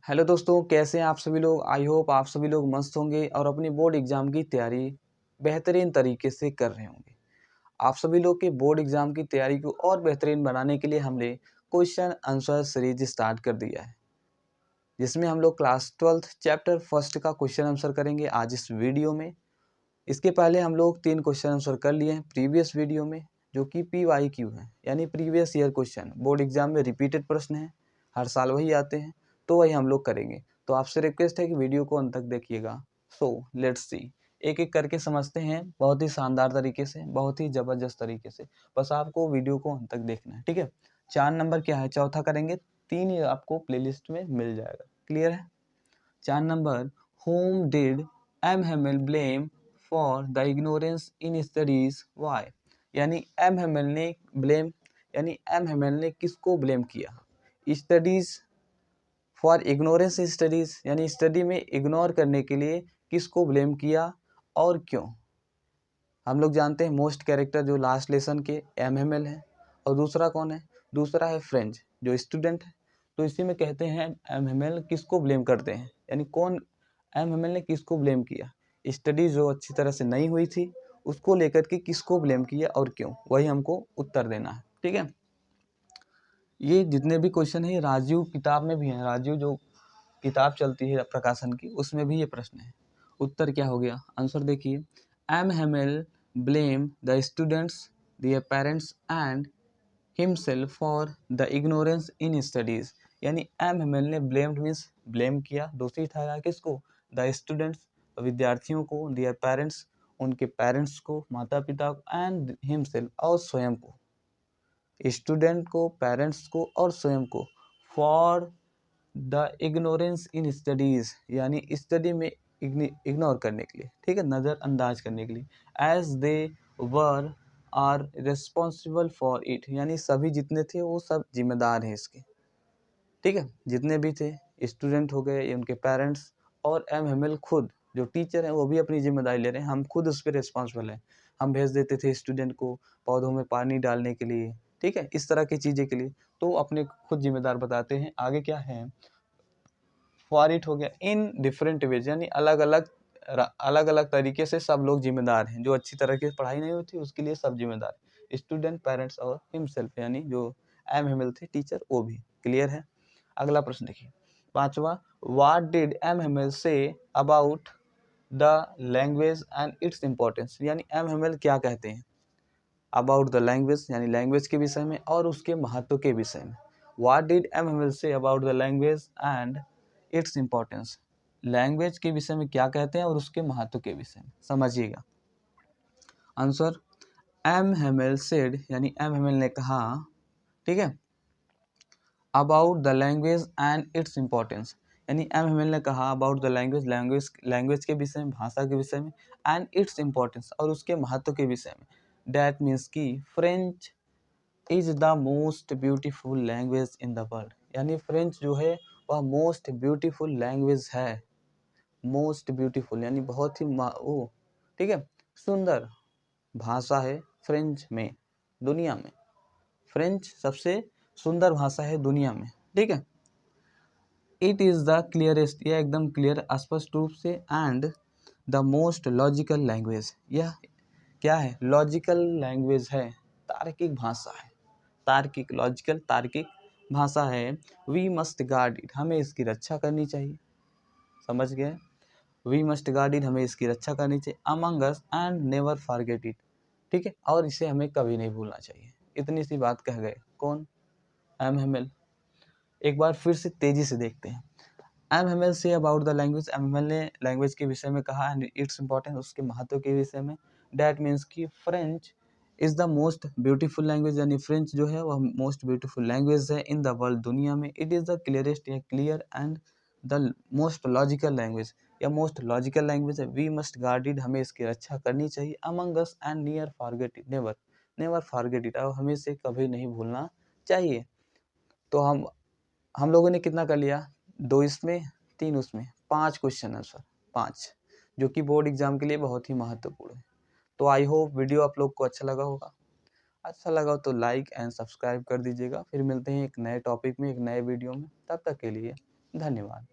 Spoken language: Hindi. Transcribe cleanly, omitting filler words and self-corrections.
हेलो दोस्तों, कैसे हैं आप सभी लोग। आई होप आप सभी लोग मस्त होंगे और अपनी बोर्ड एग्ज़ाम की तैयारी बेहतरीन तरीके से कर रहे होंगे। आप सभी लोग के बोर्ड एग्ज़ाम की तैयारी को और बेहतरीन बनाने के लिए हमने क्वेश्चन आंसर सीरीज स्टार्ट कर दिया है, जिसमें हम लोग क्लास 12th चैप्टर फर्स्ट का क्वेश्चन आंसर करेंगे आज इस वीडियो में। इसके पहले हम लोग 3 क्वेश्चन आंसर कर लिए हैं प्रीवियस वीडियो में, जो कि PYQ है, यानी previous year question. Board exam में रिपीटेड प्रश्न है, हर साल वही आते हैं, तो वही हम लोग करेंगे। तो आपसे रिक्वेस्ट है कि वीडियो को अंत तक देखिएगा। सो लेट्स सी, एक एक करके समझते हैं, बहुत ही शानदार तरीके से, बहुत ही ज़बरदस्त तरीके से। बस आपको वीडियो को अंत तक देखना है, ठीक है। 4 नंबर क्या है, चौथा करेंगे, 3 ये आपको प्लेलिस्ट में मिल जाएगा। क्लियर है। 4 number, whom did M. Hamel blame for the ignorance in studies? Why? यानी M. Hamel ने blame, यानी M. Hamel ने किसको blame किया? Studies for ignorance in studies, यानी स्टडी में इग्नोर करने के लिए किसको blame किया और क्यों? हम लोग जानते हैं मोस्ट कैरेक्टर जो लास्ट लेसन के M. Hamel है, और दूसरा कौन है? दूसरा है फ्रेंच जो स्टूडेंट है। तो इसी में कहते हैं M. Hamel किसको ब्लेम करते हैं, यानी कौन M. Hamel ने किसको ब्लेम किया? स्टडी जो अच्छी तरह से नहीं हुई थी उसको लेकर के किसको ब्लेम किया और क्यों, वही हमको उत्तर देना है, ठीक है। ये जितने भी क्वेश्चन है राजीव किताब में भी है, राजीव जो किताब चलती है प्रकाशन की, उसमें भी ये प्रश्न है। उत्तर क्या हो गया, आंसर देखिए। M. Hamel blame the students, their parents and himself for the ignorance in studies, यानी M. Hamel ने blamed मीन्स ब्लेम किया, दोषी ठहराया किसको? द स्टूडेंट्स, विद्यार्थियों को, their parents, उनके पेरेंट्स को, माता पिता को, एंड हिमसेल्फ, और स्वयं को। स्टूडेंट को, पेरेंट्स को और स्वयं को, for the ignorance in studies, यानी स्टडी में इग्नोर करने के लिए, ठीक है, नज़रअंदाज करने के लिए। As they were are responsible for it, यानी सभी जितने थे वो सब जिम्मेदार हैं इसके, ठीक है। जितने भी थे, स्टूडेंट हो गए, उनके पेरेंट्स, और M. Hamel खुद जो टीचर हैं वो भी अपनी जिम्मेदारी ले रहे हैं। हम खुद उस पर रिस्पॉन्सिबल हैं। हम भेज देते थे स्टूडेंट को पौधों में पानी डालने के लिए, ठीक है, इस तरह की चीज़ें के लिए, तो अपने खुद जिम्मेदार बताते हैं। आगे क्या है, फॉर इट हो गया, इन डिफरेंट वेज, यानी अलग अलग तरीके से सब लोग जिम्मेदार हैं। जो अच्छी तरह की पढ़ाई नहीं होती उसके लिए सब जिम्मेदार, स्टूडेंट, पेरेंट्स और हिमसेल्फ, यानी जो M. Hamel थे टीचर, वो भी। क्लियर है। अगला प्रश्न देखिए, 5वां, what did M. Hamel say about the language and its importance, यानी M. Hamel क्या कहते हैं अबाउट द लैंग्वेज, यानी लैंग्वेज के विषय में और उसके महत्व के विषय में। What did M. Hamel say about the language and its importance, language के विषय में क्या कहते हैं और उसके महत्व के विषय में, समझिएगा। Answer, M. Hamel सेड, यानी M. Hamel ने कहा, ठीक है, about the language and its importance, यानी M. Hamel ने कहा अबाउट द लैंग्वेज के विषय में, भाषा के विषय में, एंड इट्स इम्पोर्टेंस, और उसके महत्व के विषय में। डैट मीन्स की French is the most beautiful language in the world, यानी फ्रेंच जो है वह मोस्ट ब्यूटीफुल लैंग्वेज है। मोस्ट ब्यूटीफुल यानी बहुत ही वो, ठीक है, सुंदर भाषा है फ्रेंच में, दुनिया में। फ्रेंच सबसे सुंदर भाषा है दुनिया में, ठीक है। इट इज़ द क्लियरेस्ट, यह एकदम क्लियर, स्पष्ट रूप से, and the most logical language, यह क्या है? लॉजिकल लैंग्वेज है, तार्किक भाषा है, तार्किक, लॉजिकल, तार्किक भाषा है। वी मस्ट गार्ड इट, हमें इसकी रक्षा करनी चाहिए, समझ गए? वी मस्ट गार्ड इट, हमें इसकी रक्षा करनी चाहिए। Among us and never forget it, ठीक है, और इसे हमें कभी नहीं भूलना चाहिए। इतनी सी बात कह गए कौन? M. Hamel। एक बार फिर से तेजी से देखते हैं। M. Hamel say about the language, M. Hamel ने लैंग्वेज के विषय में कहा, एंड इट्स इम्पोर्टेंस, उसके महत्व के विषय में। डैट मीन्स की French is the most beautiful language, यानी फ्रेंच जो है वह मोस्ट ब्यूटीफुल लैंग्वेज है इन द वर्ल्ड, दुनिया में। इट इज़ द क्लियरेस्ट, या clear, and the most logical language, या मोस्ट लॉजिकल लैंग्वेज है। वी मस्ट गार्ड इट, हमें इसकी रक्षा करनी चाहिए। Among us and near forget it, never never forget it, और हमें इसे कभी नहीं भूलना चाहिए। तो हम लोगों ने कितना कर लिया? 2 इसमें, 3 उसमें, 5 क्वेश्चन आंसर, 5, जो कि बोर्ड एग्जाम के लिए बहुत ही महत्वपूर्ण है। तो आई होप वीडियो आप लोग को अच्छा लगा होगा। अच्छा लगा तो लाइक एंड सब्सक्राइब कर दीजिएगा। फिर मिलते हैं एक नए टॉपिक में, एक नए वीडियो में। तब तक के लिए धन्यवाद।